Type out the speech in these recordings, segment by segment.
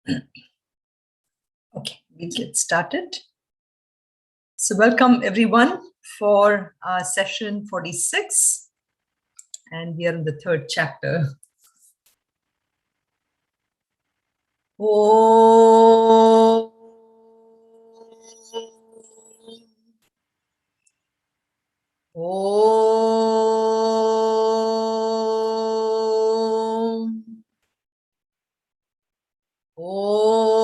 Okay, we'll get started. So welcome everyone for session 46, and we are in the third chapter. Om. Om. Om.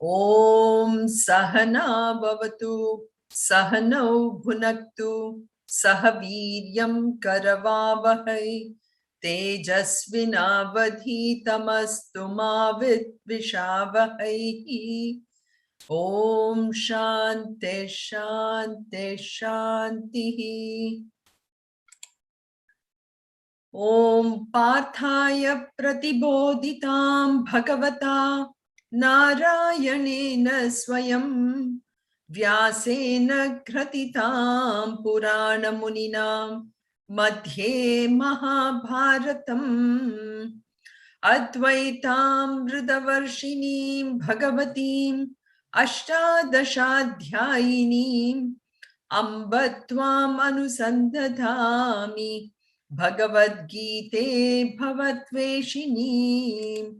Om Sahana Bhavatu Sahanau Bhunaktu Sahaviryam Karavavahai Tejasvinavadhitamastu ma Vidvishavahai. Om Shanti Shanti Shanti. Om Parthaya Pratibodhitam Bhagavata Narayanena Swayam Vyasena Gratitam Purana Muninam Madhye Mahabharatam Advaitam Vridavarshinim Bhagavatim Ashtadashadhyayinim Ambatvam Anusandadhami Bhagavad Gita Bhavatveshini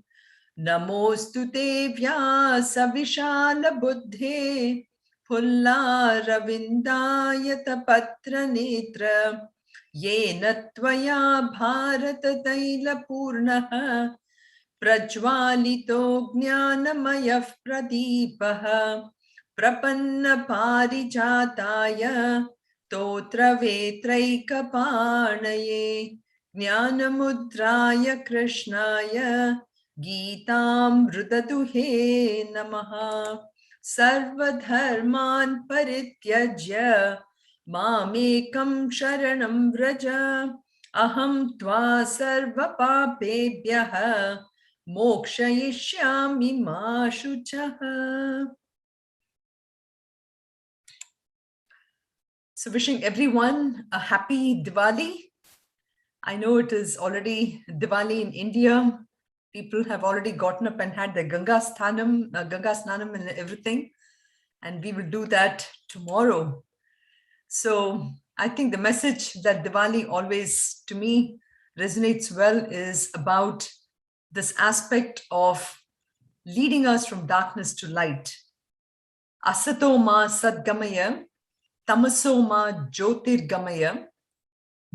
Namostu te Vyasa Vishala Buddhe Pulla Ravindayata Patra Netra Yena Tvaya Bharata Taila Purnaha Prajvalito Jnanamayah Pradipaha Prapanna Parijataya Totra Vetraika Panaye Jnanamudraya Krishnaya Geetam Vrudatuhe Namaha Sarvadharman Parityajya Mamekam Sharanam Vraja Aham Tva Sarva Papebhyaha Mokshayishyami Ma Shuchaha. So wishing everyone a happy Diwali. I know it is already Diwali in India. People have already gotten up and had their Ganga Snanam and everything. And we will do that tomorrow. So I think the message that Diwali always, to me, resonates well is about this aspect of leading us from darkness to light. Asato ma sadgamaya, tamaso ma jyotirgamaya,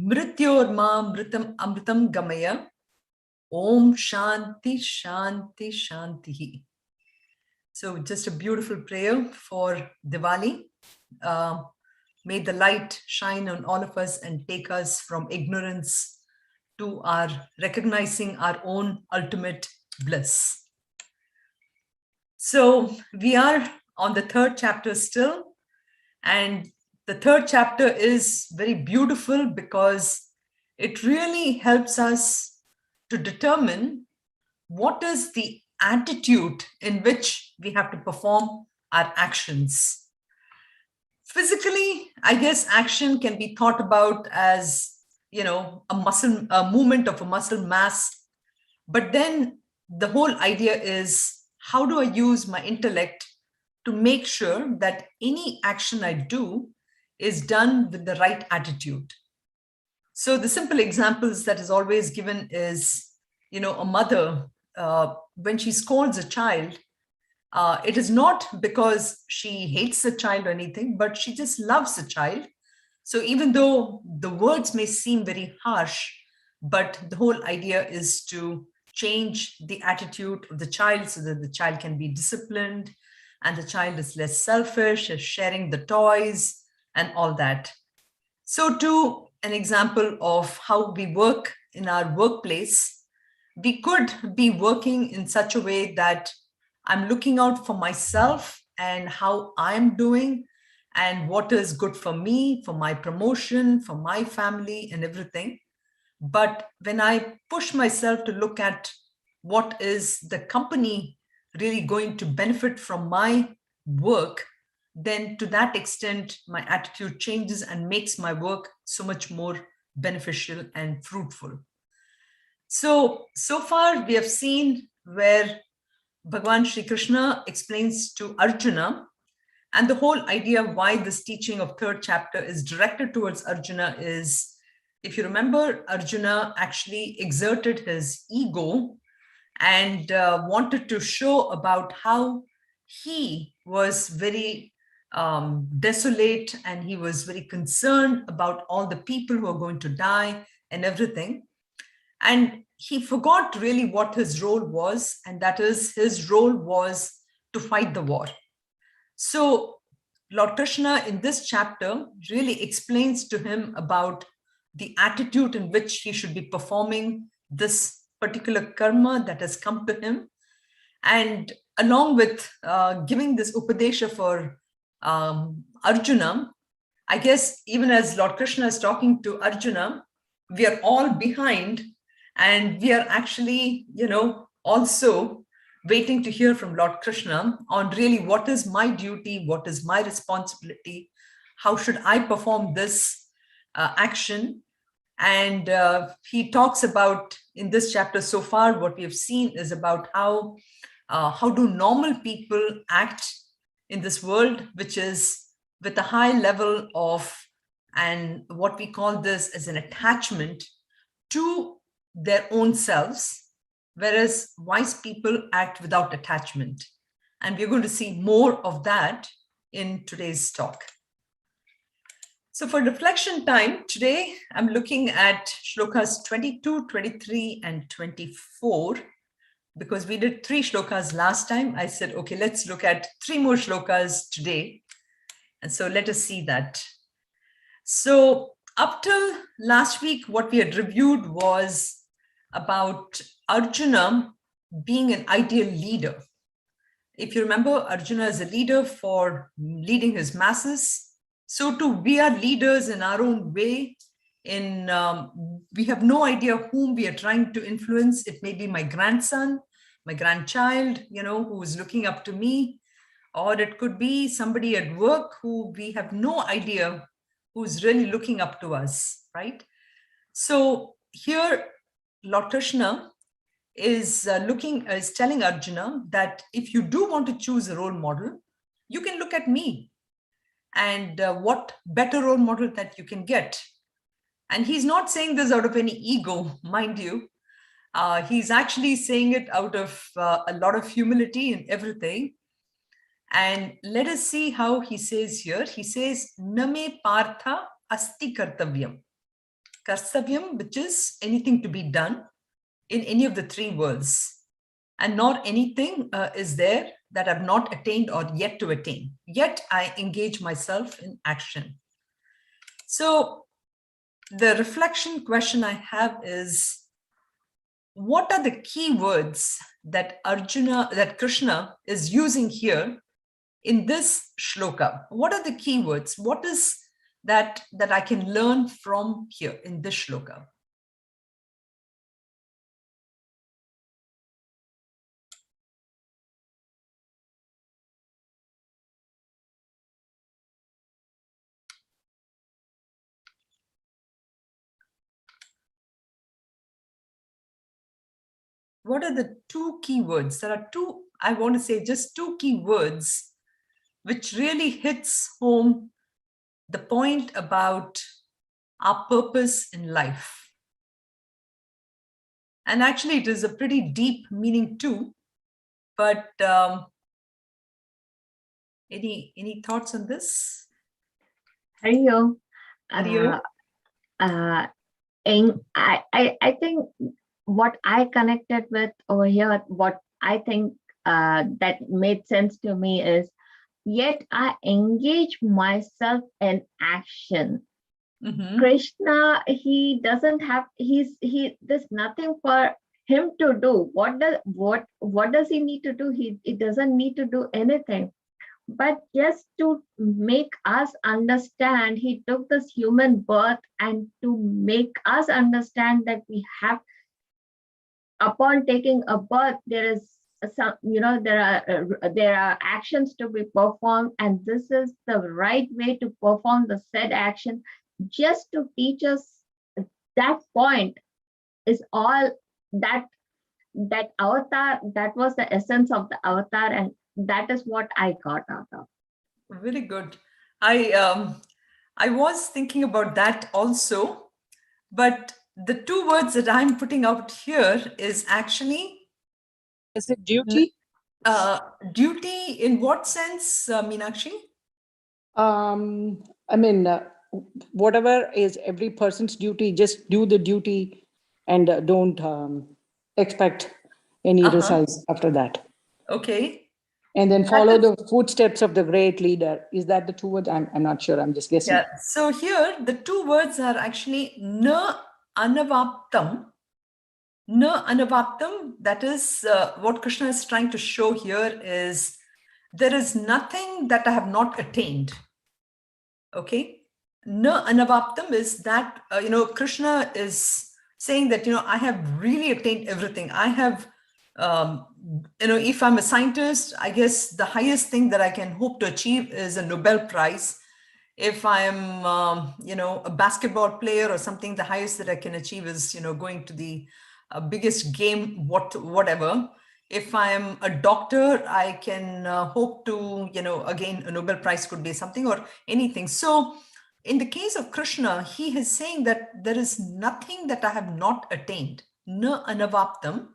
mrityor ma amritam gamaya, om shanti shanti shanti. So just a beautiful prayer for Diwali. May the light shine on all of us and take us from ignorance to our recognizing our own ultimate bliss. So we are on the third chapter still, and the third chapter is very beautiful because it really helps us to determine what is the attitude in which we have to perform our actions. Physically, I guess action can be thought about as, a movement of a muscle mass. But then the whole idea is, how do I use my intellect to make sure that any action I do is done with the right attitude? So the simple examples that is always given is, a mother, when she scolds a child, it is not because she hates the child or anything, but she just loves the child. So even though the words may seem very harsh, but the whole idea is to change the attitude of the child so that the child can be disciplined and the child is less selfish, is sharing the toys and all that. So to an example of how we work in our workplace, we could be working in such a way that I'm looking out for myself and how I'm doing and what is good for me, for my promotion, for my family and everything. But when I push myself to look at what is the company really going to benefit from my work, then to that extent, my attitude changes and makes my work so much more beneficial and fruitful. So far we have seen where Bhagavan Sri Krishna explains to Arjuna, and the whole idea why this teaching of third chapter is directed towards Arjuna is, if you remember, Arjuna actually exerted his ego and wanted to show about how he was very desolate, and he was very concerned about all the people who are going to die and everything. And he forgot really what his role was, and that is, his role was to fight the war. So Lord Krishna in this chapter really explains to him about the attitude in which he should be performing this particular karma that has come to him. And along with giving this upadesha for Arjuna, I guess even as Lord Krishna is talking to Arjuna, we are all behind, and we are actually, also waiting to hear from Lord Krishna on really what is my duty, what is my responsibility, how should I perform this action. And he talks about, in this chapter so far, what we have seen is about how do normal people act in this world, which is with a high level of, and what we call this as an attachment to their own selves, whereas wise people act without attachment. And we're going to see more of that in today's talk. So for reflection time, today I'm looking at shlokas 22, 23, and 24. Because we did 3 shlokas last time, I said, okay, let's look at 3 more shlokas today. And so let us see that. So up till last week, what we had reviewed was about Arjuna being an ideal leader. If you remember, Arjuna is a leader for leading his masses. So too, we are leaders in our own way. We have no idea whom we are trying to influence. It may be my grandson, my grandchild, who is looking up to me, or it could be somebody at work who we have no idea who's really looking up to us, right? So here, Lord Krishna is telling Arjuna that if you do want to choose a role model, you can look at me, and what better role model that you can get. And he's not saying this out of any ego, mind you. He's actually saying it out of a lot of humility and everything. And let us see how he says here. He says, Name partha asti kartavyam. Kartavyam, which is anything to be done in any of the 3 worlds. And not anything is there that I've not attained or yet to attain. Yet I engage myself in action. So the reflection question I have is, what are the key words that Krishna is using here in this shloka? What are the key words? What is that I can learn from here in this shloka? What are the 2 key words? There are 2, I want to say just 2 key words, which really hits home the point about our purpose in life. And actually, it is a pretty deep meaning too. But any thoughts on this? Hariyo. Hariyo? I think what I connected with over here, what I think that made sense to me is, yet I engage myself in action. Mm-hmm. Krishna, he doesn't have, there's nothing for him to do. What does he need to do? He doesn't need to do anything. But just to make us understand, he took this human birth, and to make us understand that we have, upon taking a birth, there is some, there are actions to be performed, and this is the right way to perform the said action. Just to teach us that point is all that avatar, that was the essence of the avatar, and that is what I got out of. Very good. I was thinking about that also, but the two words that I'm putting out here is actually Is it duty? duty. In what sense, Meenakshi? I mean, whatever is every person's duty, just do the duty and don't expect any results after that. Okay. And then follow the footsteps of the great leader. Is that the two words? I'm not sure. I'm just guessing. Yeah. So here the two words are actually na anavaptam. Na anavaptam. That is what Krishna is trying to show here is there is nothing that I have not attained. Okay. Na anavaptam is that, Krishna is saying that, I have really attained everything. I have, if I'm a scientist, I guess the highest thing that I can hope to achieve is a Nobel Prize. If I'm, a basketball player or something, the highest that I can achieve is, going to the biggest game, whatever. If I'm a doctor, I can hope to, again, a Nobel Prize could be something or anything. So in the case of Krishna, he is saying that there is nothing that I have not attained. Na anavaptam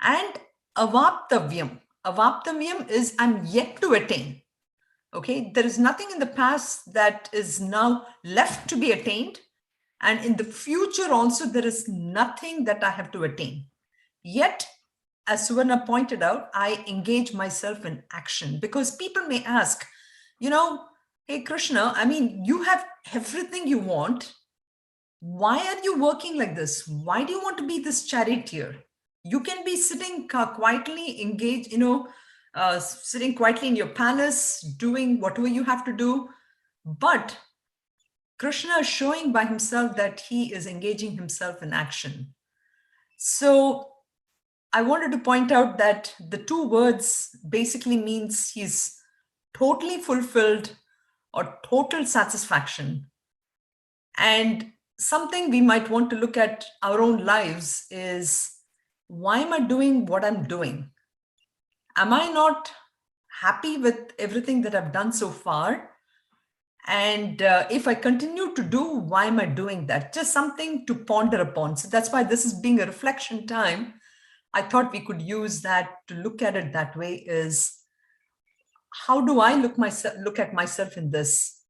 and avaptavyam. Avaptavyam is I'm yet to attain. Okay, there is nothing in the past that is now left to be attained. And in the future also, there is nothing that I have to attain. Yet, as Suvarna pointed out, I engage myself in action because people may ask, hey, Krishna, I mean, you have everything you want. Why are you working like this? Why do you want to be this charioteer? You can be sitting quietly engaged, sitting quietly in your palace, doing whatever you have to do. But Krishna is showing by himself that he is engaging himself in action. So I wanted to point out that the two words basically means he's totally fulfilled or total satisfaction. And something we might want to look at our own lives is, why am I doing what I'm doing? Am I not happy with everything that I've done so far? And if I continue to do, why am I doing that? Just something to ponder upon. So that's why this is being a reflection time. I thought we could use that to look at it that way is, how do I look at myself in this?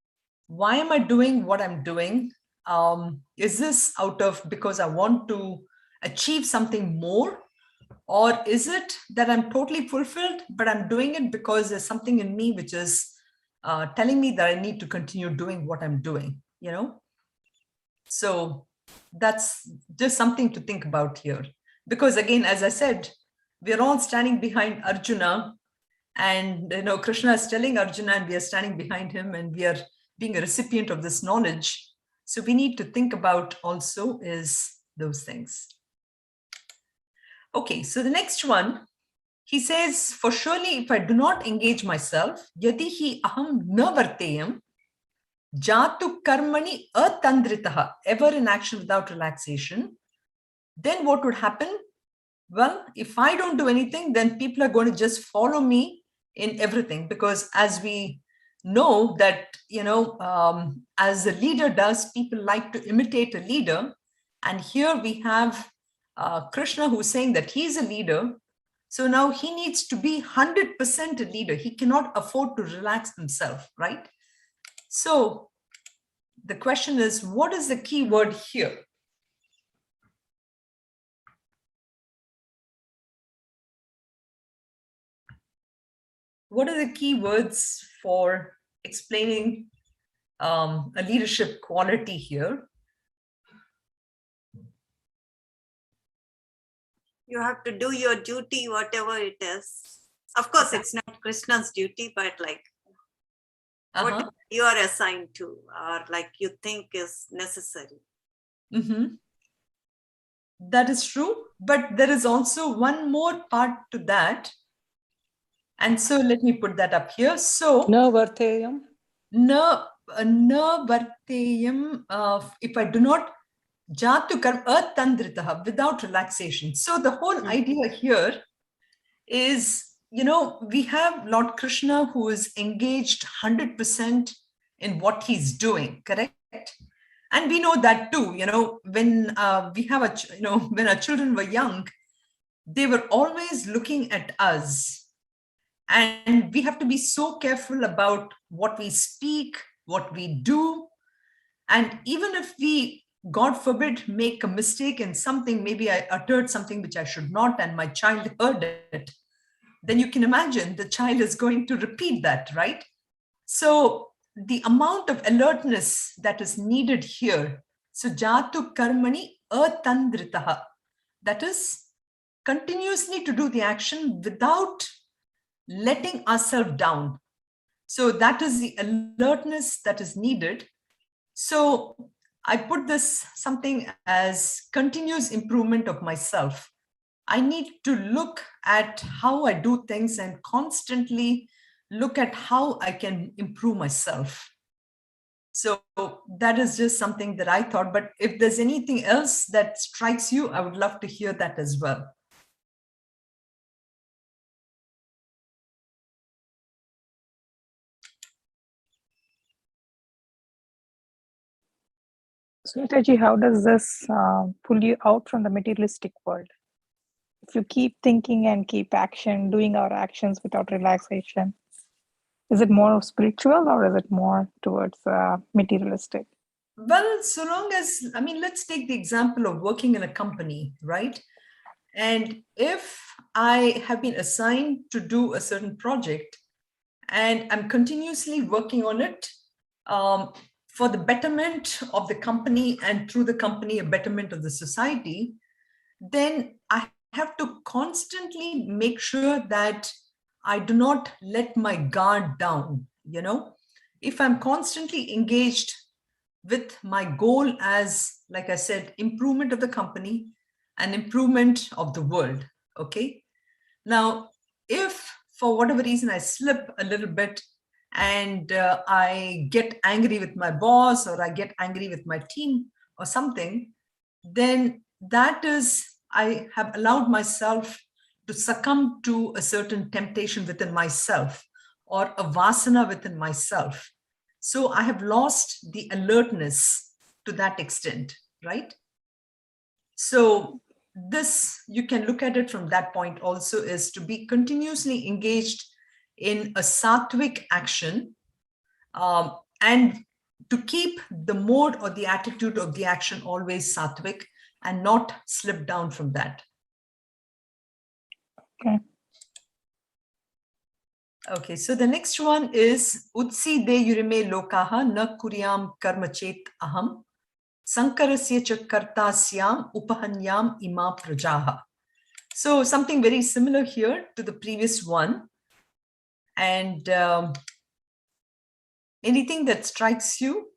Why am I doing what I'm doing? Is this out of because I want to achieve something more? Or is it that I'm totally fulfilled, but I'm doing it because there's something in me which is telling me that I need to continue doing what I'm doing, So that's just something to think about here. Because again, as I said, we're all standing behind Arjuna, and Krishna is telling Arjuna, and we are standing behind him, and we are being a recipient of this knowledge. So we need to think about also is those things. Okay, so the next one, he says, for surely if I do not engage myself, yadi hi aham na varteyam, jatu karmani atandritaha, ever in action without relaxation, then what would happen? Well, if I don't do anything, then people are going to just follow me in everything, because as we know that, as a leader does, people like to imitate a leader. And here we have Krishna who's saying that he's a leader. So now he needs to be 100% a leader. He cannot afford to relax himself, right? So the question is, what is the key word here? What are the key words for explaining a leadership quality here? You have to do your duty, whatever it is. Of course, it's not Krishna's duty, but like what you are assigned to, or like you think is necessary. That is true, but there is also one more part to that. And so let me put that up here. So No varteyam. na varteyam, if I do not Jatu karma atandritaha, without relaxation. So the whole idea here is, we have Lord Krishna who is engaged 100% in what he's doing, correct? And we know that too, when we have when our children were young, they were always looking at us. And we have to be so careful about what we speak, what we do. And even if we, God forbid, make a mistake in something, maybe I uttered something which I should not, and my child heard it, then you can imagine the child is going to repeat that, right? So the amount of alertness that is needed here, so jatu karmani atandritaha, that is continuously to do the action without letting ourselves down. So that is the alertness that is needed. So I put this something as continuous improvement of myself. I need to look at how I do things and constantly look at how I can improve myself. So that is just something that I thought, but if there's anything else that strikes you, I would love to hear that as well. Sunitaji, how does this pull you out from the materialistic world? If you keep thinking and keep doing our actions without relaxation, is it more spiritual or is it more towards materialistic? Well, so long as, let's take the example of working in a company, right? And if I have been assigned to do a certain project and I'm continuously working on it for the betterment of the company and through the company, a betterment of the society, then I have to constantly make sure that I do not let my guard down. If I'm constantly engaged with my goal as, like I said, improvement of the company and improvement of the world. Okay. Now, if for whatever reason I slip a little bit and I get angry with my boss or I get angry with my team or something, then that is, I have allowed myself to succumb to a certain temptation within myself or a vasana within myself. So I have lost the alertness to that extent, right? So this, you can look at it from that point also, is to be continuously engaged in a sattvic action and to keep the mode or the attitude of the action always sattvic and not slip down from that. Okay. Okay, so the next one is Utsi de yurime lokaha na kuryam karmachet aham sankarasya cha kartasyam upahanyam ima prajaha. So something very similar here to the previous one. And anything that strikes you?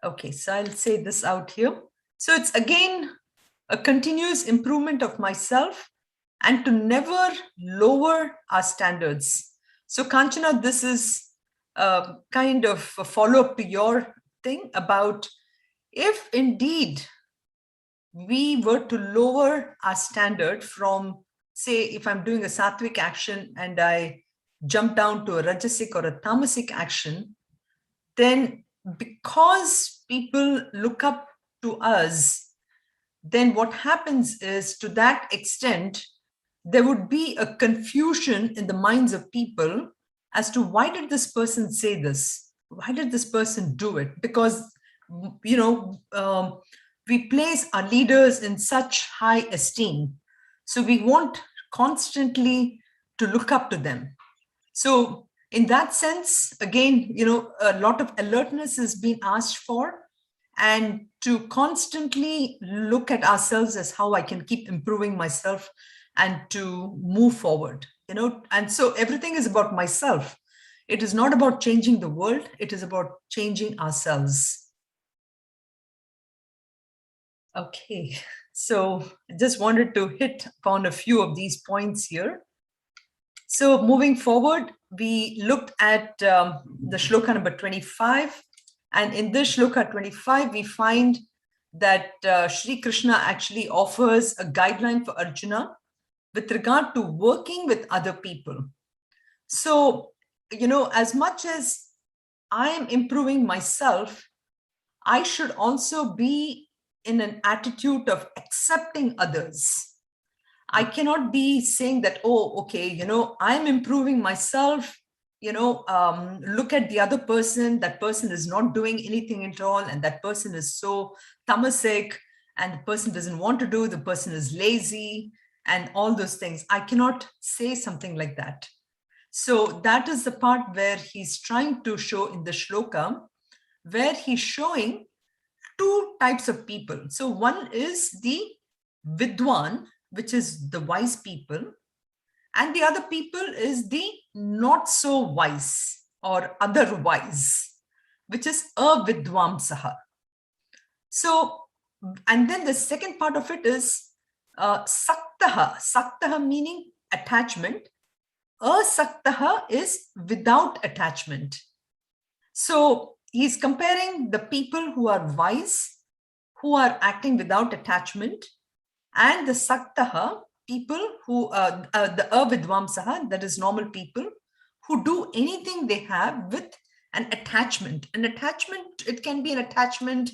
Okay, so I'll say this out here. So it's again a continuous improvement of myself and to never lower our standards. So Kanchana, this is a kind of a follow-up to your thing about if indeed we were to lower our standard from, say, if I'm doing a sattvic action and I jump down to a rajasic or a tamasic action, then because people look up to us, then what happens is, to that extent, there would be a confusion in the minds of people as to why did this person say this? Why did this person do it? Because, we place our leaders in such high esteem. So we want constantly to look up to them. So in that sense, again, a lot of alertness is being asked for, and to constantly look at ourselves as how I can keep improving myself and to move forward, and so everything is about myself. It is not about changing the world. It is about changing ourselves. Okay, so I just wanted to hit upon a few of these points here. So moving forward, we looked at the shloka number 25. And in this shloka 25, we find that Sri Krishna actually offers a guideline for Arjuna with regard to working with other people. So, as much as I am improving myself, I should also be in an attitude of accepting others. I cannot be saying that, oh, okay, I'm improving myself, look at the other person, that person is not doing anything at all, and that person is so tamasic, and the person doesn't want to do, the person is lazy, and all those things. I cannot say something like that. So that is the part where he's trying to show in the shloka, where he's showing two types of people. So one is the vidwan, which is the wise people, and the other people is the not so wise or otherwise, which is avidvamsaha. So, and then the second part of it is saktaha. Saktaha meaning attachment. Asaktaha is without attachment. So he's comparing the people who are wise, who are acting without attachment, and the saktaha, people who, the avidvamsaha, that is normal people, who do anything they have with an attachment. An attachment, it can be an attachment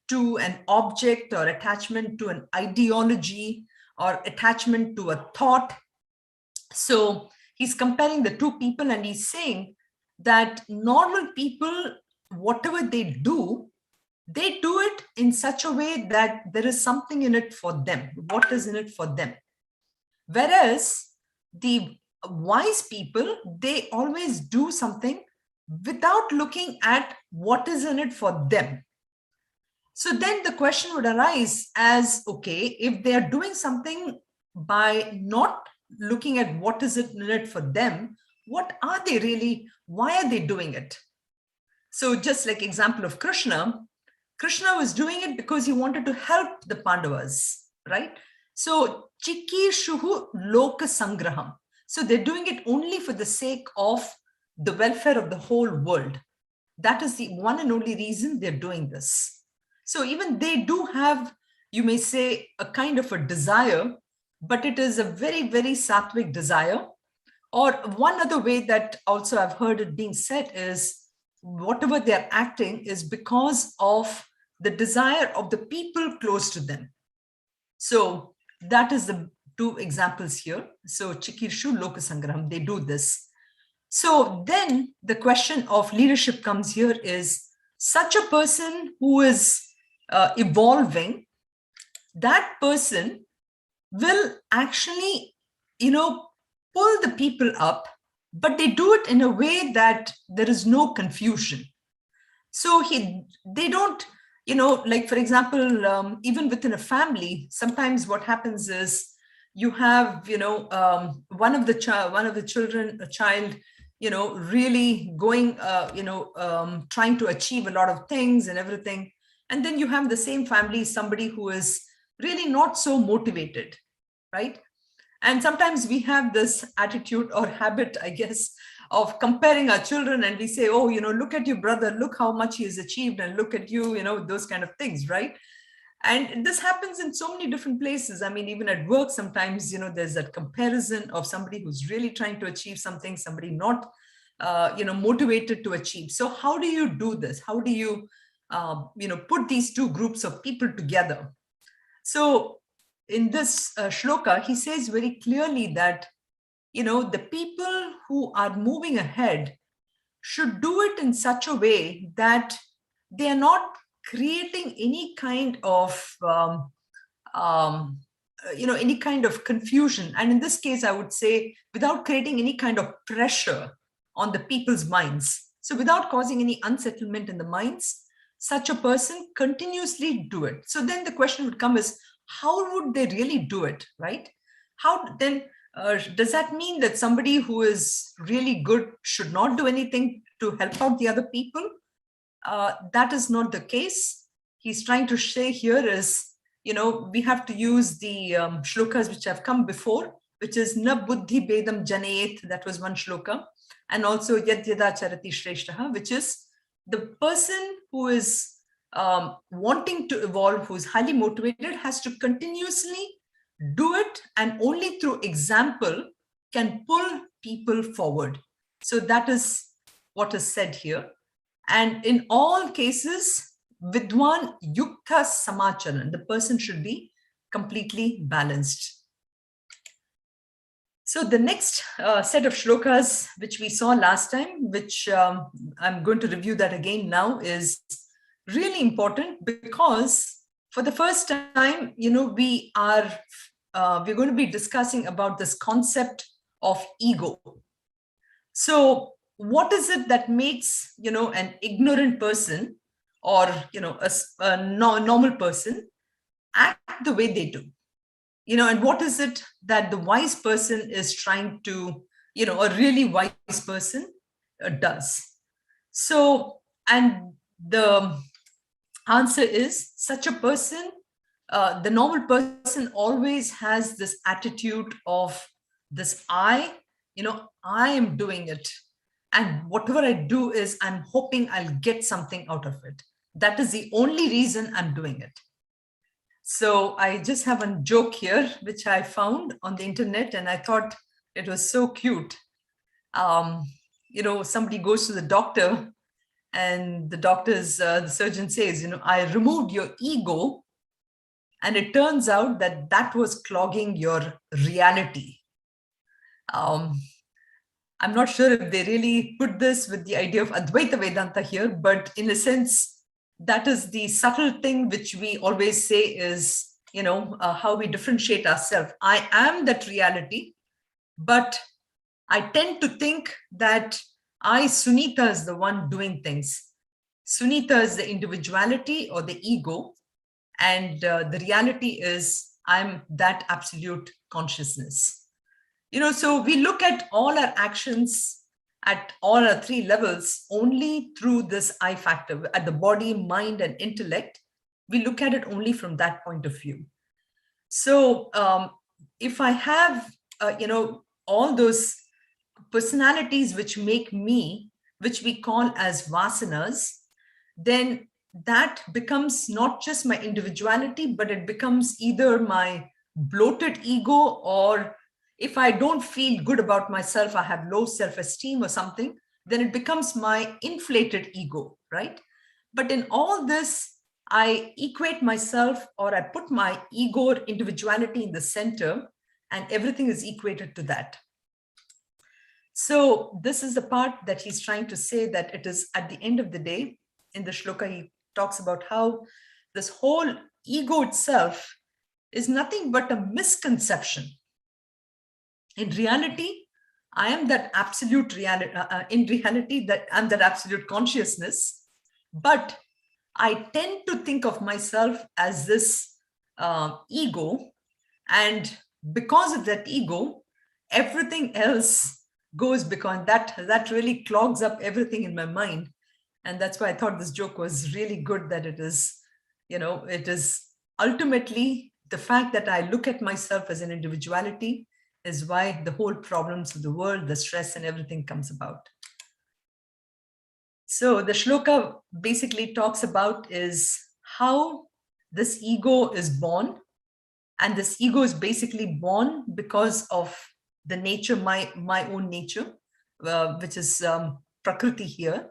to an object, or attachment to an ideology, or attachment to a thought. So he's comparing the two people, and he's saying that normal people, whatever they do it in such a way that there is something in it for them. What is in it for them? Whereas the wise people, they always do something without looking at what is in it for them. So then the question would arise as, okay, if they are doing something by not looking at what is in it for them, what are they really? Why are they doing it? So just like example of Krishna was doing it because he wanted to help the Pandavas, right? So Chikishuhu Loka Sangraham. So they're doing it only for the sake of the welfare of the whole world. That is the one and only reason they're doing this. So even they do have, you may say, a kind of a desire, but it is a very, very sattvic desire. Or one other way that also I've heard it being said is, whatever they're acting is because of the desire of the people close to them. So that is the two examples here. So Chikirshu Lokasangraham, they do this. So then the question of leadership comes here is, such a person who is evolving, that person will actually, pull the people up, but they do it in a way that there is no confusion. So they don't, like for example, even within a family, sometimes what happens is you have, one of the children, a child, really going, trying to achieve a lot of things and everything. And then you have the same family, somebody who is really not so motivated, right? And sometimes we have this attitude or habit, I guess, of comparing our children, and we say, oh, look at your brother, look how much he has achieved, and look at you, those kind of things, right? And this happens in so many different places. I mean, even at work, sometimes, there's that comparison of somebody who's really trying to achieve something, somebody not, motivated to achieve. So how do you do this? How do you, put these two groups of people together? So in this shloka, he says very clearly that, the people who are moving ahead should do it in such a way that they are not creating any kind of, any kind of confusion. And in this case, I would say without creating any kind of pressure on the people's minds. So without causing any unsettlement in the minds, such a person continuously do it. So then the question would come is, how would they really do it, right? How then, does that mean that somebody who is really good should not do anything to help out the other people? That is not the case. He's trying to say here is, we have to use the shlokas which have come before, which is na buddhi bedam janayet, that was one shloka, and also yad yada charati shreshtaha, which is the person who is wanting to evolve, who's highly motivated, has to continuously do it, and only through example can pull people forward. So that is what is said here. And in all cases, vidwan yukta samacharan, the person should be completely balanced. So the next set of shlokas, which we saw last time, which I'm going to review that again now, is really important because for the first time, we're going to be discussing about this concept of ego. So what is it that makes, an ignorant person or, a normal person act the way they do? And what is it that the wise person is trying to, a really wise person does? So, and the answer is such a person, the normal person always has this attitude of this I am doing it. And whatever I do is I'm hoping I'll get something out of it. That is the only reason I'm doing it. So I just have a joke here, which I found on the internet, and I thought it was so cute. Somebody goes to the doctor, and the surgeon says, I removed your ego, and it turns out that was clogging your reality. I'm not sure if they really put this with the idea of Advaita Vedanta here, but in a sense, that is the subtle thing which we always say is, how we differentiate ourselves. I am that reality, but I tend to think that Sunitha, is the one doing things. Sunitha is the individuality or the ego, and the reality is I'm that absolute consciousness. So we look at all our actions at all our three levels only through this I factor, at the body, mind, and intellect. We look at it only from that point of view. So if I have, all those personalities which make me, which we call as vasanas, then that becomes not just my individuality, but it becomes either my bloated ego, or if I don't feel good about myself, I have low self-esteem or something, then it becomes my inflated ego, right? But in all this, I equate myself, or I put my ego or individuality in the center, and everything is equated to that. So this is the part that he's trying to say, that it is at the end of the day, in the shloka, he talks about how this whole ego itself is nothing but a misconception. In reality, I am that absolute reality. In reality, that I'm that absolute consciousness, but I tend to think of myself as this ego, and because of that ego, everything else goes, because that really clogs up everything in my mind. And that's why I thought this joke was really good, that it is, it is ultimately the fact that I look at myself as an individuality is why the whole problems of the world, the stress and everything comes about. So the shloka basically talks about is how this ego is born. And this ego is basically born because of the nature, my own nature, which is prakriti here.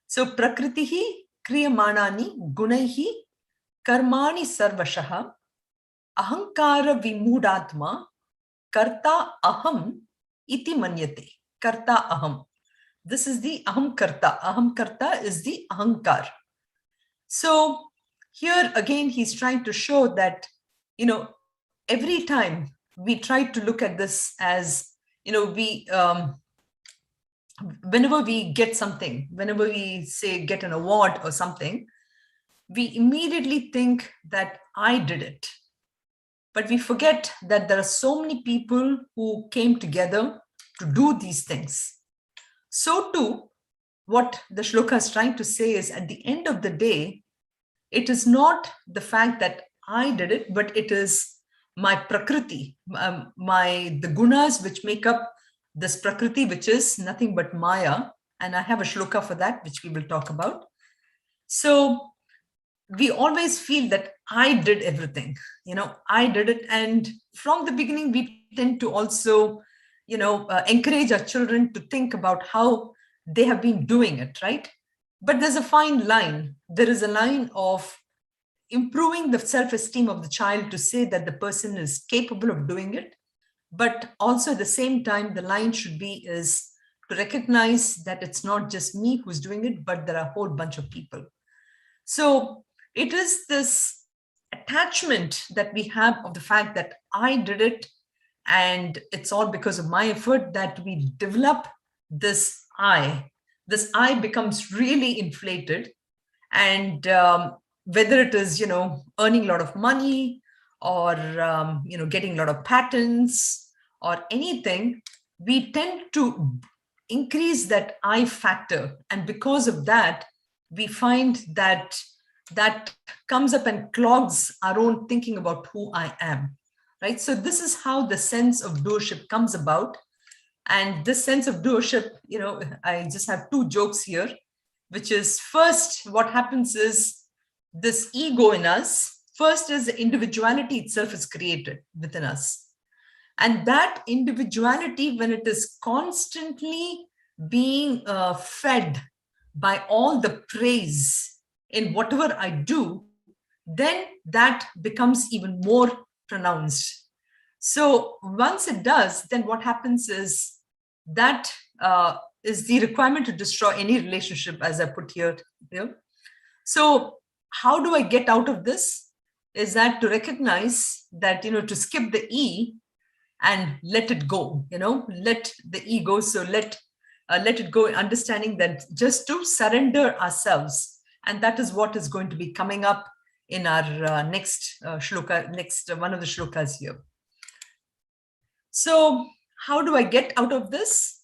So prakritihi kriyamanani gunaihi karmani sarvashaha ahankara vimudatma karta aham iti manyate. Karta aham. This is the aham karta. Aham karta is the ahankar. So here again, he's trying to show that, every time we try to look at this as, we, whenever we get something, whenever we say get an award or something, we immediately think that I did it. But we forget that there are so many people who came together to do these things. So too, what the shloka is trying to say is, at the end of the day, it is not the fact that I did it, but it is my prakriti, the gunas which make up this prakriti, which is nothing but Maya. And I have a shloka for that, which we will talk about. So we always feel that I did everything, I did it. And from the beginning, we tend to also, encourage our children to think about how they have been doing it, right? But there's a fine line. There is a line of improving the self-esteem of the child to say that the person is capable of doing it. But also at the same time, the line should be is to recognize that it's not just me who's doing it, but there are a whole bunch of people. So it is this attachment that we have of the fact that I did it and it's all because of my effort that we develop this I. This I becomes really inflated. And whether it is, earning a lot of money or, getting a lot of patents or anything, we tend to increase that I factor. And because of that, we find that comes up and clogs our own thinking about who I am, right? So this is how the sense of doership comes about. And this sense of doership, I just have two jokes here, which is first, what happens is this ego in us, first is the individuality itself is created within us. And that individuality, when it is constantly being fed by all the praise in whatever I do, then that becomes even more pronounced. So once it does, then what happens is that is the requirement to destroy any relationship, as I put here. So how do I get out of this? Is that to recognize that, to skip the E and let it go, let the E go. So let it go, understanding that just to surrender ourselves. And that is what is going to be coming up in our next shloka, one of the shlokas here. So how do I get out of this?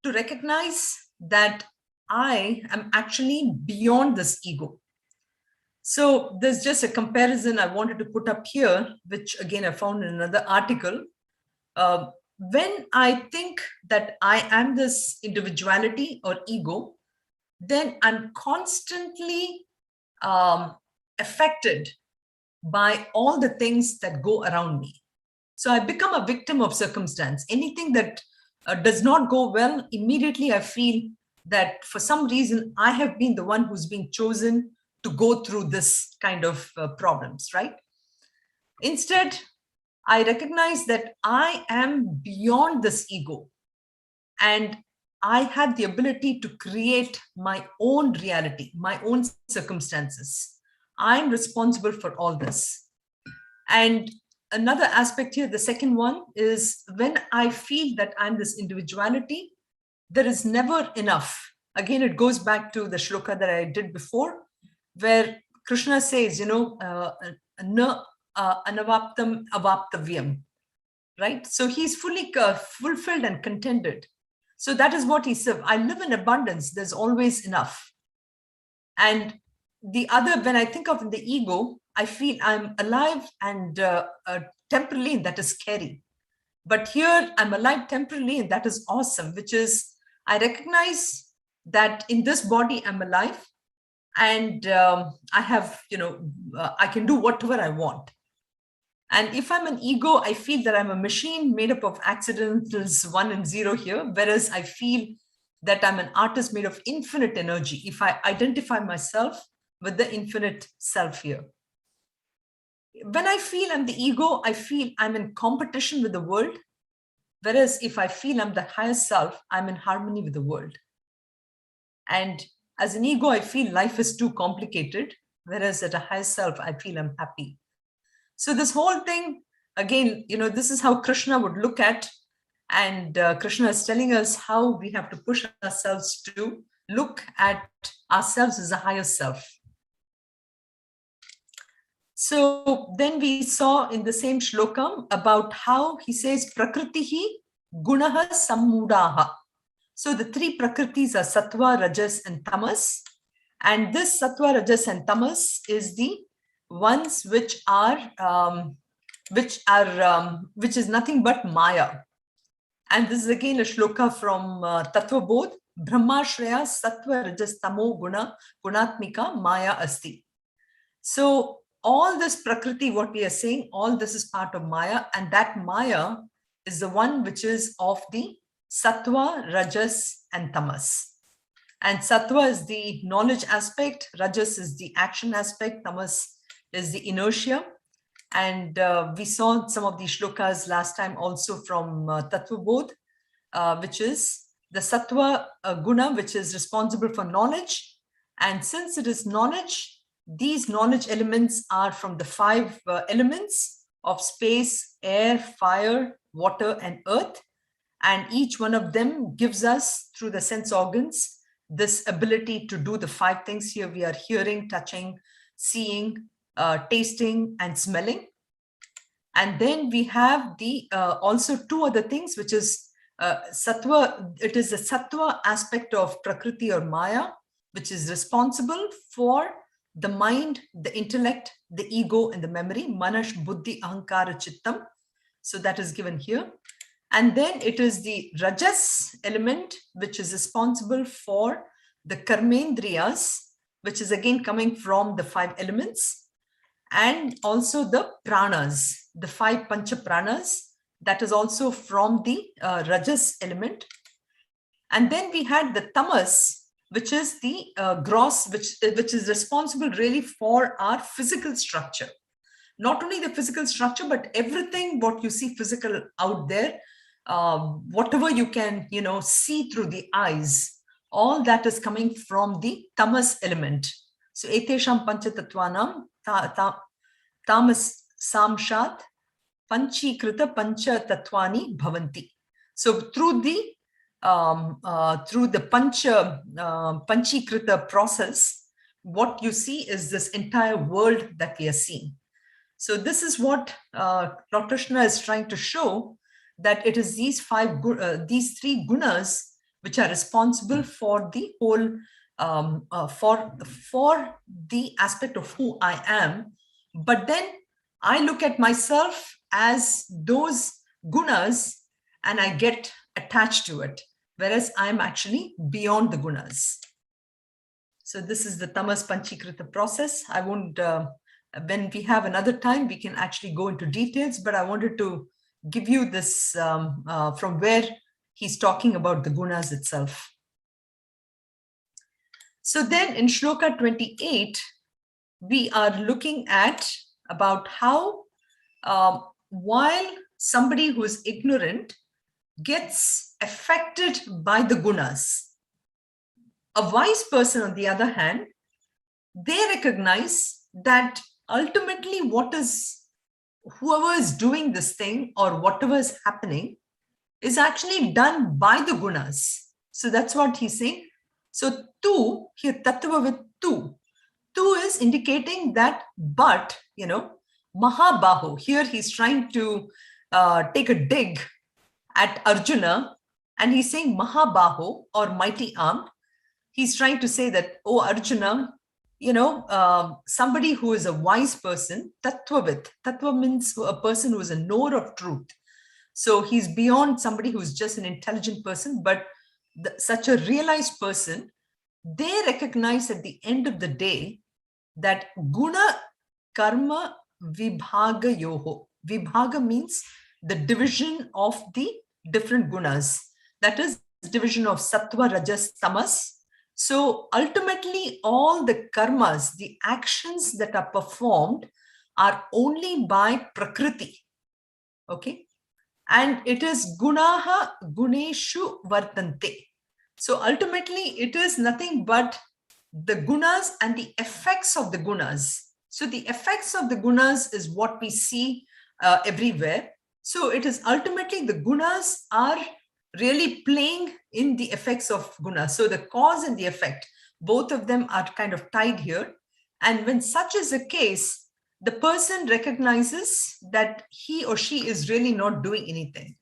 To recognize that I am actually beyond this ego. So there's just a comparison I wanted to put up here, which again I found in another article. When I think that I am this individuality or ego, then I'm constantly affected by all the things that go around me. So I become a victim of circumstance. Anything that does not go well, immediately I feel that for some reason, I have been the one who's being chosen to go through this kind of problems, right? Instead, I recognize that I am beyond this ego and I have the ability to create my own reality, my own circumstances. I'm responsible for all this. And another aspect here, the second one, is when I feel that I'm this individuality, there is never enough. Again, it goes back to the shloka that I did before, where Krishna says, na anavaptam avaptavyam, right? So he's fully fulfilled and contented. So that is what he said. I live in abundance. There's always enough. And the other, when I think of the ego, I feel I'm alive and temporarily, and that is scary. But here I'm alive temporarily, and that is awesome, which is I recognize that in this body I'm alive, and I have, I can do whatever I want. And if I'm an ego, I feel that I'm a machine made up of accidentals 1 and 0 here, whereas I feel that I'm an artist made of infinite energy if I identify myself with the infinite self here. When I feel I'm the ego, I feel I'm in competition with the world. Whereas if I feel I'm the higher self, I'm in harmony with the world. And as an ego, I feel life is too complicated. Whereas at a higher self, I feel I'm happy. So this whole thing, again, this is how Krishna would look at. And Krishna is telling us how we have to push ourselves to look at ourselves as a higher self. So then we saw in the same shloka about how he says, Prakritihi gunaha sammudaha. So the 3 prakritis are sattva, rajas, and tamas. And this sattva, rajas, and tamas is the ones which are which is nothing but Maya. And this is again a shloka from Tattva Bodh. Brahmashreya Sattva Rajas Tamo Guna Gunatmika Maya Asti. So all this Prakriti, what we are saying, all this is part of Maya, and that Maya is the one which is of the Sattva, Rajas, and Tamas. And Sattva is the knowledge aspect, Rajas is the action aspect, Tamas is the inertia. And we saw some of these shlokas last time also from Tattva Bodh, which is the Sattva Guna, which is responsible for knowledge. And since it is knowledge, these knowledge elements are from the 5 elements of space, air, fire, water, and earth. And each one of them gives us, through the sense organs, this ability to do the 5 things. Here we are hearing, touching, seeing, tasting, and smelling. And then we have the also 2 other things, which is Sattva. It is the Sattva aspect of Prakriti or Maya, which is responsible for the mind, the intellect, the ego, and the memory. Manash, Buddhi, Ahankara, Chittam. So that is given here. And then it is the Rajas element, which is responsible for the Karmendriyas, which is again coming from the 5 elements. And also the Pranas, the 5 Pancha Pranas, that is also from the Rajas element. And then we had the Tamas, which is the gross, which is responsible really for our physical structure. Not only the physical structure, but everything what you see physical out there, whatever you can, see through the eyes, all that is coming from the Tamas element. So etesham panchatattvanam tamas samshat panchikrita pancha tattvani bhavanti. So through the panchikrita process, what you see is this entire world that we are seeing. So this is what Lord Krishna is trying to show, that it is these 3 gunas which are responsible for the whole, for the aspect of who I am. But then I look at myself as those gunas and I get attached to it, whereas I'm actually beyond the gunas. So this is the Tamas Panchikrita process. I won't, when we have another time, we can actually go into details, but I wanted to give you this from where he's talking about the gunas itself. So then in Shloka 28, we are looking at about how while somebody who is ignorant gets affected by the gunas, a wise person, on the other hand, they recognize that ultimately whoever is doing this thing or whatever is happening is actually done by the gunas. So that's what he's saying. So tu, here tattva with tu. Tu is indicating that, but, Mahabaho, here he's trying to take a dig at Arjuna, and he's saying Mahabaho, or mighty armed. He's trying to say that, oh Arjuna, somebody who is a wise person, tattvavit. Tattva means a person who is a knower of truth. So he's beyond somebody who is just an intelligent person, but such a realized person, they recognize at the end of the day that guna karma vibhaga yoho. Vibhaga means the division of the different gunas. That is division of sattva, rajas, tamas. So ultimately, all the karmas, the actions that are performed, are only by prakriti. Okay. And it is gunaha guneshu vartante. So ultimately, it is nothing but the gunas and the effects of the gunas. So the effects of the gunas is what we see everywhere. So it is ultimately the gunas are really playing in the effects of gunas. So the cause and the effect, both of them are kind of tied here. And when such is the case, the person recognizes that he or she is really not doing anything.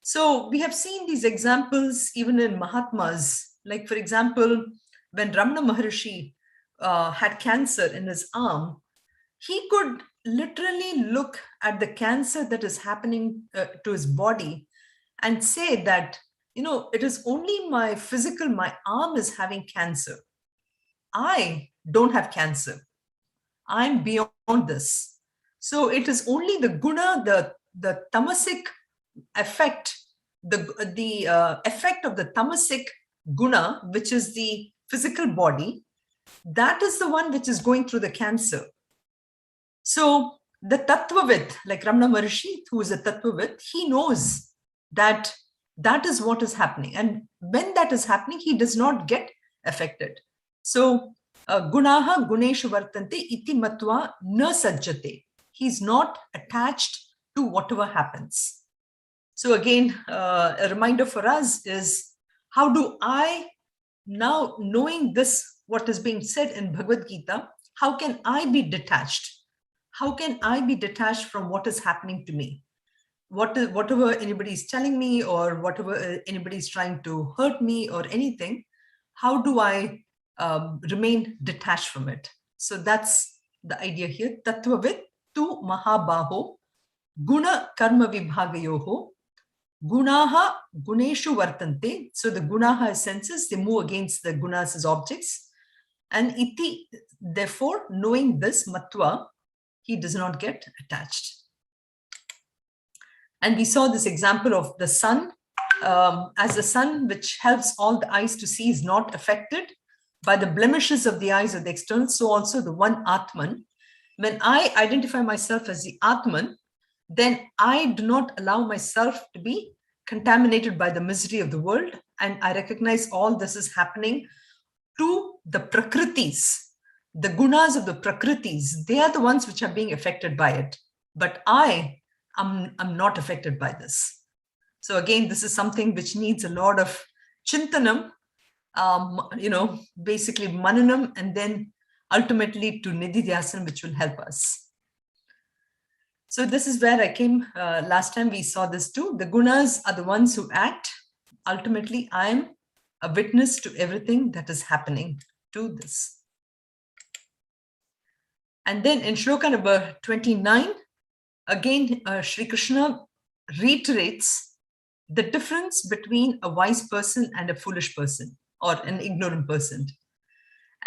So we have seen these examples even in Mahatmas. Like, for example, when Ramana Maharshi had cancer in his arm, he could literally look at the cancer that is happening to his body and say that, it is only my physical, my arm is having cancer. I don't have cancer. I'm beyond this. So it is only the guna, the tamasic effect, the effect of the tamasic guna, which is the physical body, that is the one which is going through the cancer. So the Tattvavit, like Ramana Maharishi, who is a Tattvavit, he knows that that is what is happening. And when that is happening, he does not get affected. So gunaha guneshu vartante iti matva na sajjate. He's not attached to whatever happens. So again, a reminder for us is, how do I now, knowing this, what is being said in Bhagavad Gita, how can I be detached? How can I be detached from what is happening to me? Whatever anybody is telling me, or whatever anybody is trying to hurt me or anything, how do I remain detached from it? So that's the idea here. Tattvavit tu mahabaho guna karma vibhagayoho gunaha guneshu vartante. So the gunaha is senses, they move against the gunas as objects. And iti, therefore, knowing this, matva, he does not get attached. And we saw this example of the sun, as the sun, which helps all the eyes to see, is not affected by the blemishes of the eyes or the external. So also the one Atman, when I identify myself as the Atman, then I do not allow myself to be contaminated by the misery of the world. And I recognize all this is happening to the prakritis, the gunas of the prakritis. They are the ones which are being affected by it. But I'm not affected by this. So again, this is something which needs a lot of chintanam, basically mananam, and then ultimately to nididhyasan, which will help us. So this is where I came last time. We saw this too. The gunas are the ones who act. Ultimately, I'm a witness to everything that is happening to this. And then in Shloka number 29, again, Sri Krishna reiterates the difference between a wise person and a foolish person, or an ignorant person.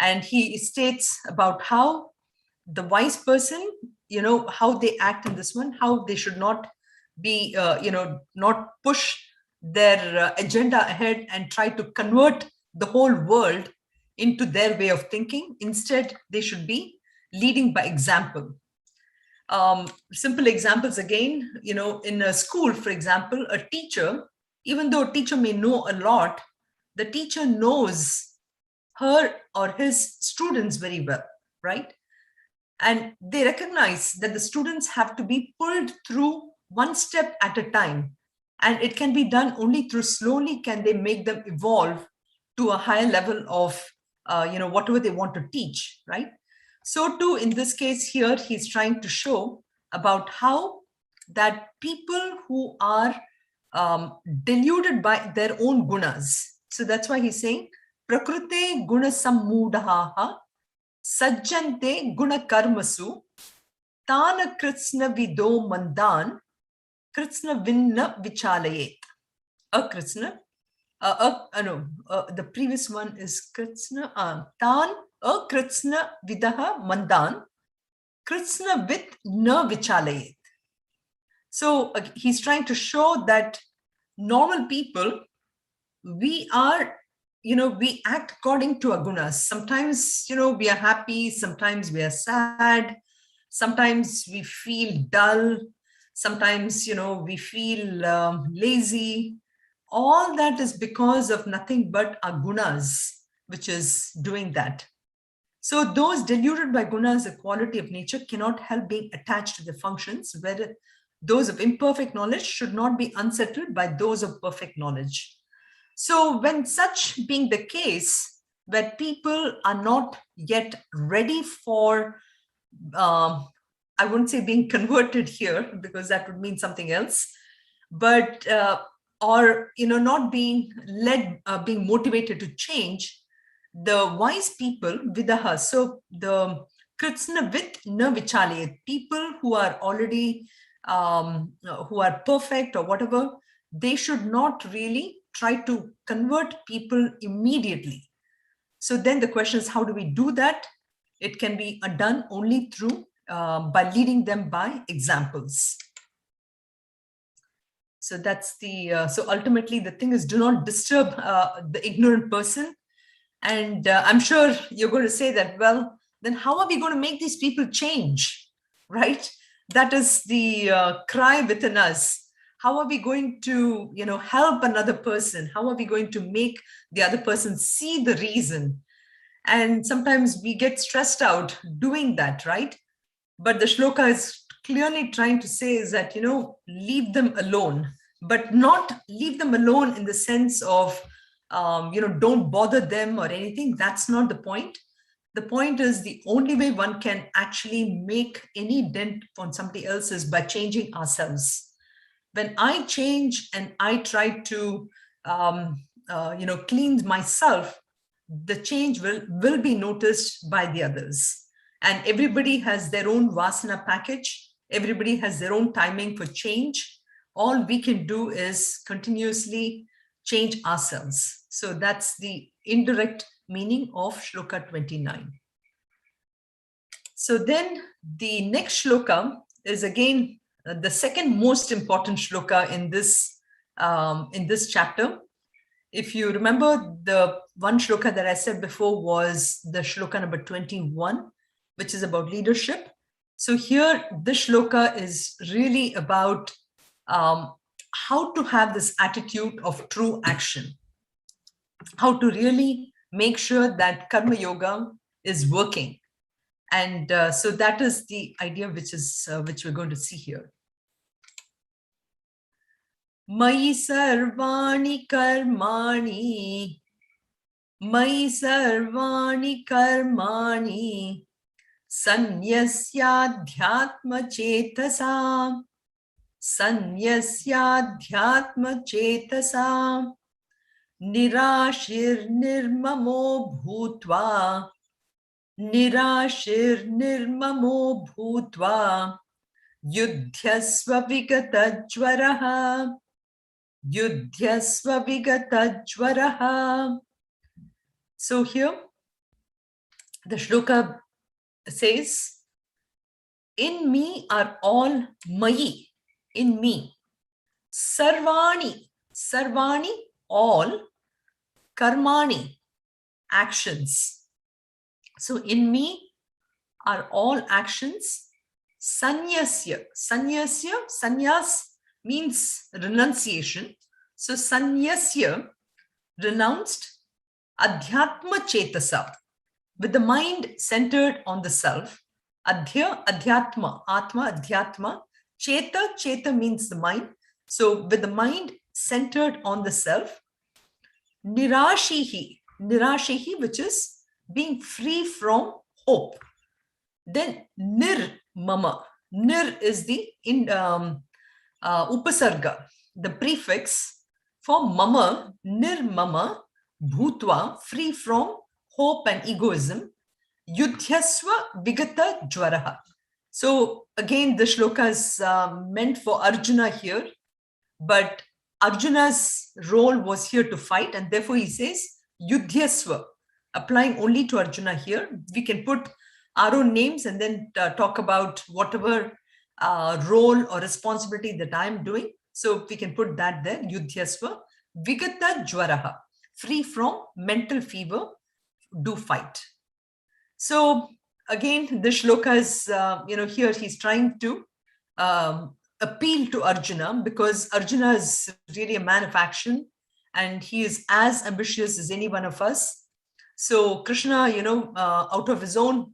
And he states about how the wise person, how they act in this one, how they should not be, not push their agenda ahead and try to convert the whole world into their way of thinking. Instead, they should be leading by example. Simple examples again, in a school, for example, a teacher, even though a teacher may know a lot, the teacher knows her or his students very well, right? And they recognize that the students have to be pulled through one step at a time. And it can be done only through slowly can they make them evolve to a higher level of, whatever they want to teach, right? So too, in this case here, he's trying to show about how that people who are deluded by their own gunas. So that's why he's saying, prakrute guna sammudaha sajjante guna karmasu tana kritsna vido mandan kritsna vinna vichalayet. Kritsna. The previous one is kritsna. Tan kritsna vidaha mandan kritsna vit na vichalayet. So he's trying to show that normal people, we are, we act according to our gunas. Sometimes, we are happy. Sometimes we are sad. Sometimes we feel dull. Sometimes, we feel lazy. All that is because of nothing but our gunas, which is doing that. So those deluded by gunas, the quality of nature, cannot help being attached to the functions, where those of imperfect knowledge should not be unsettled by those of perfect knowledge. So when such being the case, where people are not yet ready for, I wouldn't say being converted here, because that would mean something else, but, or, not being led, being motivated to change, the wise people, vidaha, so the Kritsnavit na vichalayat. People who are already, who are perfect or whatever, they should not really try to convert people immediately. So then the question is, how do we do that? It can be done only through, by leading them by examples. So that's the, so ultimately the thing is, do not disturb the ignorant person. And I'm sure you're going to say that, well, then how are we going to make these people change, right? That is the cry within us. How are we going to, help another person? How are we going to make the other person see the reason? And sometimes we get stressed out doing that, right? But the shloka is clearly trying to say is that, leave them alone, but not leave them alone in the sense of, don't bother them or anything. That's not the point. The point is, the only way one can actually make any dent on somebody else is by changing ourselves. When I change and I try to, clean myself, the change will be noticed by the others. And everybody has their own vasana package. Everybody has their own timing for change. All we can do is continuously change ourselves. So that's the indirect meaning of Shloka 29. So then the next shloka is again the second most important shloka in this chapter. If you remember, the one shloka that I said before was the shloka number 21, which is about leadership. So here, this shloka is really about how to have this attitude of true action, how to really make sure that karma yoga is working. And so that is the idea which we're going to see here. Mai sarvani karmani, Mai sarvani karmani, Sanyasyadhyatma chetasa, Sanyasyadhyatma chetasa, Nirashir nirmamo bhutva, Nirashir nirmamo bhutva, Yudhyasva vigatajvaraha, Yudhyasva vigatajvaraha. So here, the shloka says, in me are all mayi, in me. Sarvani, sarvani, all. Karmani, actions. So in me are all actions. Sanyasya, sanyasya, sanyas means renunciation. So sanyasya, renounced. Adhyatma chetasa, with the mind centered on the self. Adhya, adhyatma, atma, adhyatma. Cheta, cheta means the mind. So with the mind centered on the self. Nirashihi, nirashihi, which is being free from hope. Then nir mama. Nir is the upasarga, the prefix for mama, nir mama, bhutva, free from hope and egoism. Yudhyasva vigata jvaraha. So again, the shloka is meant for Arjuna here, but Arjuna's role was here to fight, and therefore he says Yudhyasva, applying only to Arjuna here. We can put our own names and then talk about whatever role or responsibility that I'm doing. So we can put that there, Yudhyasva, Vigata Jvaraha, free from mental fever, do fight. So again, the shloka is, here he's trying to appeal to Arjuna, because Arjuna is really a man of action and he is as ambitious as any one of us. So Krishna, out of his own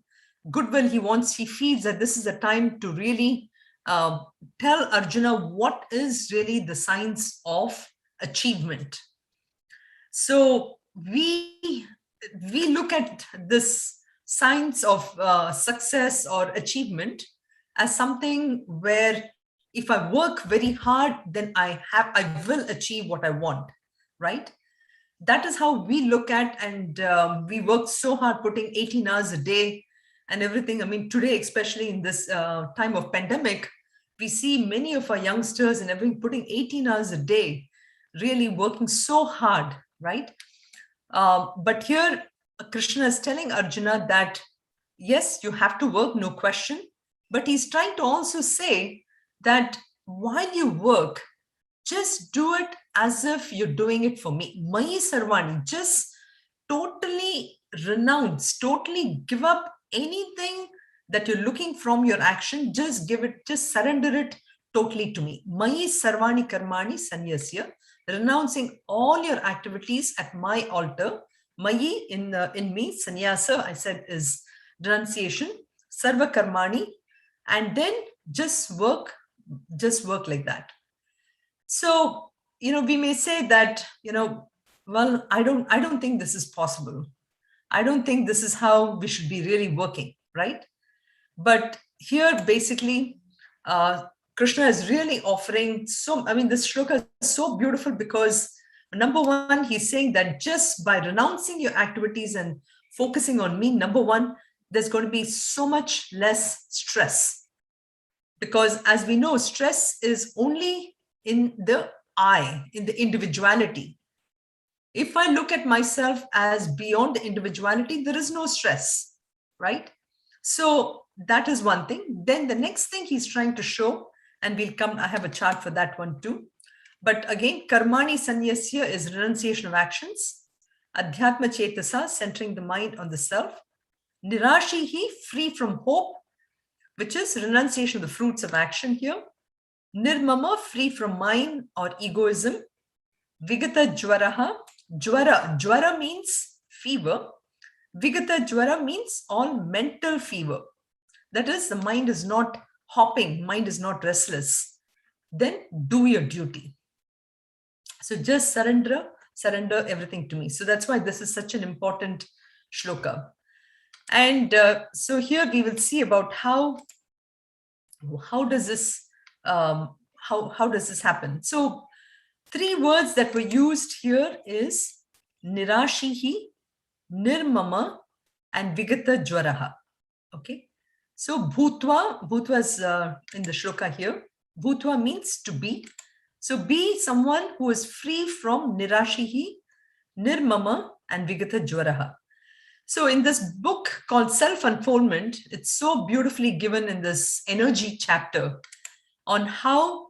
goodwill, he feels that this is a time to really tell Arjuna what is really the signs of achievement. So we look at this signs of success or achievement as something where if I work very hard, then I will achieve what I want, right? That is how we look at, and we work so hard, putting 18 hours a day, and everything. I mean, today, especially in this time of pandemic, we see many of our youngsters and everything putting 18 hours a day, really working so hard, right? But here, Krishna is telling Arjuna that, yes, you have to work, no question. But he's trying to also say that while you work, just do it as if you're doing it for me. Mayi Sarvani, just totally renounce, totally give up anything that you're looking from your action. Just give it, just surrender it totally to me. Mayi Sarvani Karmani Sanyasya, renouncing all your activities at my altar. Mayi in me, sannyasa, I said, is renunciation, sarva karmani, and then just work like that. So, we may say that, well, I don't think this is possible. I don't think this is how we should be really working, right? But here, basically, Krishna is really offering this shloka is so beautiful because number one, he's saying that just by renouncing your activities and focusing on me, number one, there's going to be so much less stress. Because as we know, stress is only in the I, in the individuality. If I look at myself as beyond the individuality, there is no stress, right? So that is one thing. Then the next thing he's trying to show, and I have a chart for that one too. But again, karmani sanyasya is renunciation of actions. Adhyatma chetasa, centering the mind on the self. Nirashihi, free from hope, which is renunciation of the fruits of action here. Nirmama, free from mind or egoism. Vigata jwaraha, jwara means fever. Vigata jwara means all mental fever. That is, the mind is not hopping, mind is not restless. Then do your duty. So just surrender everything to me. So that's why this is such an important shloka. And so here we will see about how does this how does this happen. So 3 words that were used here is nirashihi, nirmama, and vigata jwaraha. Okay, so bhutva is in the shloka here. Bhutva means to be. So be someone who is free from nirashihi, nirmama, and vigata jwaraha. So in this book called Self-Unfoldment, it's so beautifully given in this energy chapter on how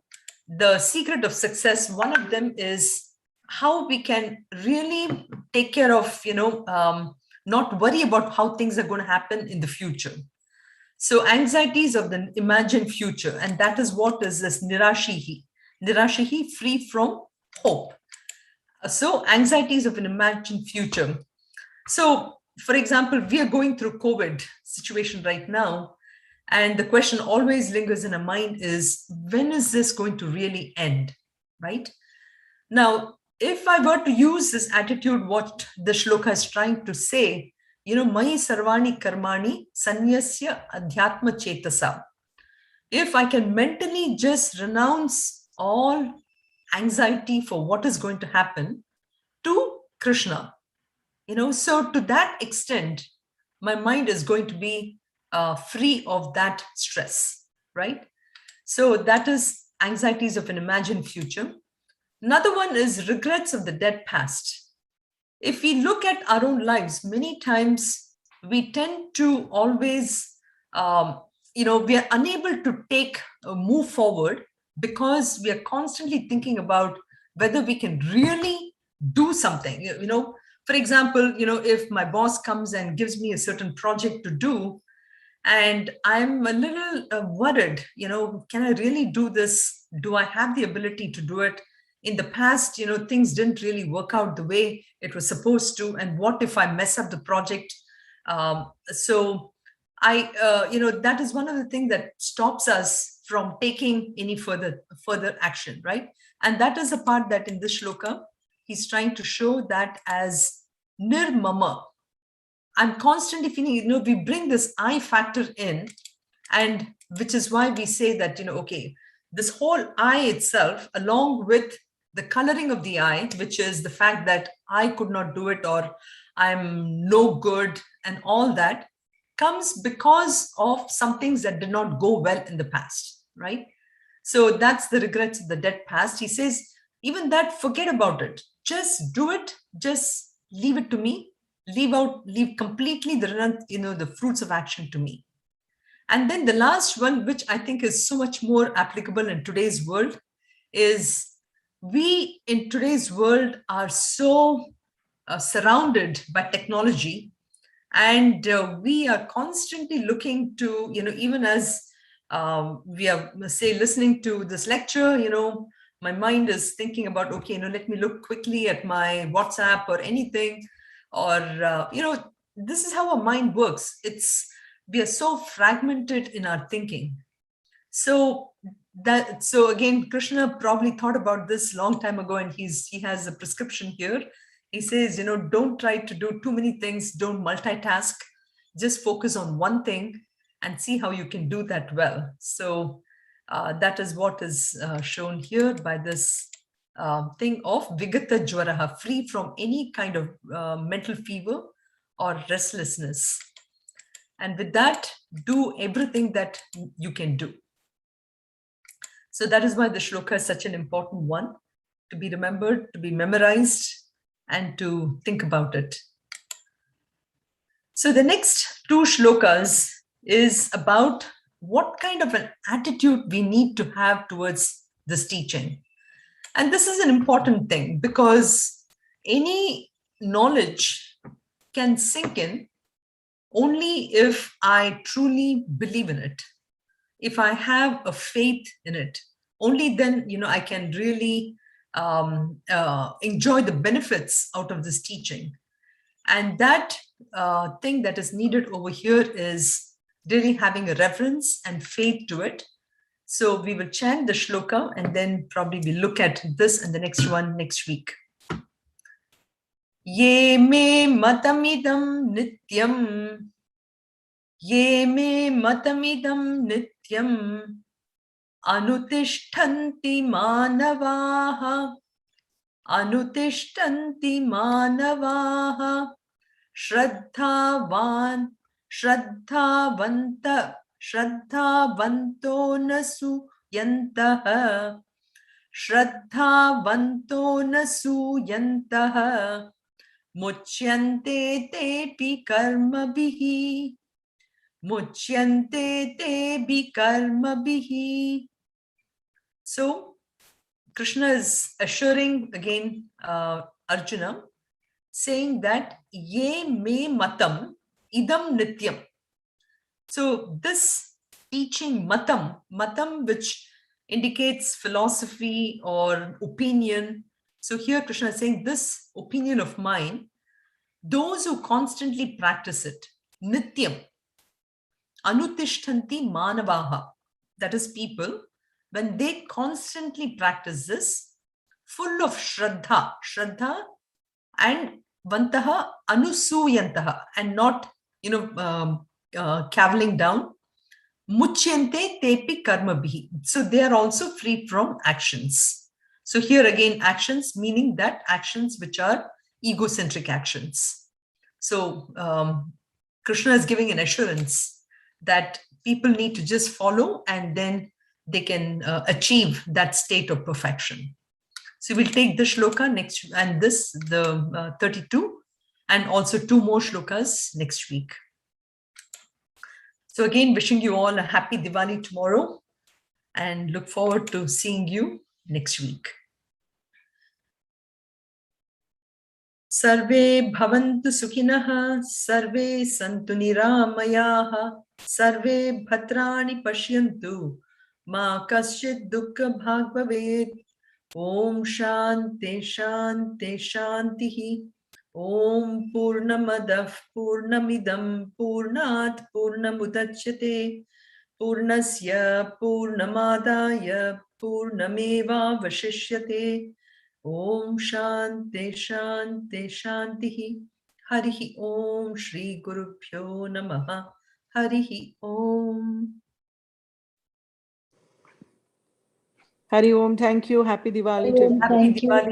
the secret of success, one of them is how we can really take care of, not worry about how things are going to happen in the future. So anxieties of the imagined future, and that is what is this nirashihi. Nirashihi, free from hope. So anxieties of an imagined future. So, for example, we are going through COVID situation right now. And the question always lingers in our mind is, when is this going to really end, right? Now, if I were to use this attitude, what the shloka is trying to say, Mayi Sarvani Karmani Sanyasya Adhyatma Chetasa. If I can mentally just renounce all anxiety for what is going to happen to Krishna, so to that extent, my mind is going to be free of that stress, right? So that is anxieties of an imagined future. Another one is regrets of the dead past. If we look at our own lives, many times we tend to always, we are unable to take a move forward because we are constantly thinking about whether we can really do something. For example, if my boss comes and gives me a certain project to do, and I'm a little worried, can I really do this? Do I have the ability to do it? In the past, things didn't really work out the way it was supposed to. And what if I mess up the project? So that is one of the things that stops us from taking any further action, right? And that is the part that in this shloka, he's trying to show that as nirmama. I'm constantly feeling, we bring this I factor in, and which is why we say that, okay, this whole I itself, along with the coloring of the I, which is the fact that I could not do it or I'm no good and all that, comes because of some things that did not go well in the past, right? So that's the regrets of the dead past. He says, even that, forget about it. Just do it. Just leave it to me. Leave completely the fruits of action to me. And then the last one, which I think is so much more applicable in today's world, is we in today's world are so surrounded by technology, and we are constantly looking to, even as we are, say, listening to this lecture, my mind is thinking about, okay, let me look quickly at my WhatsApp or anything, or, this is how our mind works. We are so fragmented in our thinking. So again, Krishna probably thought about this long time ago, and he has a prescription here. He says, don't try to do too many things. Don't multitask. Just focus on one thing and see how you can do that well. So that is what is shown here by this thing of Vigata Jwaraha, free from any kind of mental fever or restlessness. And with that, do everything that you can do. So that is why the shloka is such an important one, to be remembered, to be memorized, and to think about it. So the next two shlokas is about what kind of an attitude we need to have towards this teaching. And this is an important thing, because any knowledge can sink in only if I truly believe in it. If I have a faith in it, only then, I can really enjoy the benefits out of this teaching. And that thing that is needed over here is really having a reverence and faith to it. So we will chant the shloka, and then probably we'll look at this and the next one next week. Ye me matamidam nityam. Ye me matamidam nityam. Anutishtanti manavaha. Anutishtanti manavaha. Shraddhavanto nasu yantaha. Shraddhavanto nasu yantaha. Muchyante tepi karmabhihi. Muchyante tepi karmabhihi. So Krishna is assuring again Arjuna, saying that ye me matam idam nityam. So this teaching matam, which indicates philosophy or opinion. So here Krishna is saying this opinion of mine, those who constantly practice it, nityam, anutishtanti manavaha, that is people, when they constantly practice this, full of shraddha, and vantaha anusuyantaha, and not, caviling down, muchyante tepi karmabhihi. So they are also free from actions. So here again, actions, meaning that actions which are egocentric actions. So Krishna is giving an assurance that people need to just follow, and then they can achieve that state of perfection. So we'll take the shloka next, and this, the 32, and also 2 more shlokas next week. So again, wishing you all a happy Diwali tomorrow, and look forward to seeing you next week. Sarve bhavantu sukhinah, sarve santu niramayaha, sarve bhadrani pashyantu, ma kasyid dukkha bhag bhavet. Om Shanti Shanti Shantihi. Om Purnamadav Purnamidam Purnat Purnamudachyate Purnasya Purnamadaya Purnameva Vashishyate. Om Shanti Shanti Shantihi. Harihi Om Shri Gurubhyo Namaha. Harihi Om. Hari Om, thank you. Happy Diwali to everyone. Thank you. Diwali.